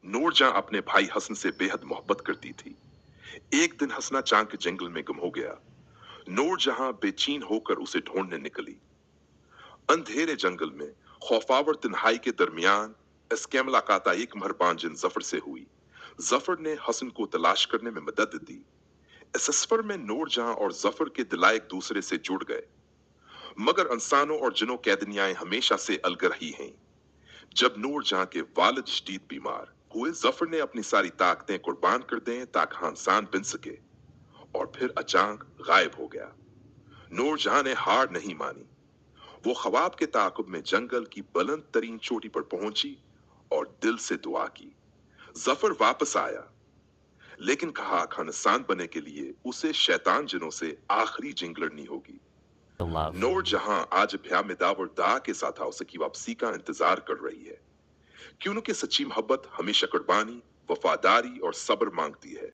नूरजहां अपने भाई हसन से बेहद मोहब्बत करती थी। एक दिन हसना चांद के जंगल में गुम हो गया। नूरजहां बेचैन होकर उसे ढूंढने निकली। अंधेरे जंगल में खौफावर तन्हाई के दरमियान इसके मुलाकात एक मेहरबान जिन जफर से हुई। जफर ने हसन को तलाश करने में मदद दी। इस सफर में नूरजहां और जफर के दिल एक दूसरे से जुड़ गए। मगर इंसानों और जिनों की दुनियाएं हमेशा से अलग रही हैं। जब नूरजहां के वालिद शदीद बीमार हुए, जफर ने अपनी सारी ताकतें कुर्बान कर दें ताकि इंसान बन सके, और फिर अचानक गायब हो गया। नूरजहां ने हार नहीं मानी। वो ख्वाब के ताकुब में जंगल की बुलंद तरीन चोटी पर पहुंची और दिल से दुआ की। जफर वापस आया, लेकिन कहा खानसान बनने के लिए उसे शैतान जिनों से आखिरी जंग लड़नी होगी। love. नूरजहां आज भ्या में दावर दा के साथ उसकी वापसी का इंतजार कर रही है, क्योंकि सच्ची मोहब्बत हमेशा कुर्बानी, वफादारी और सब्र मांगती है।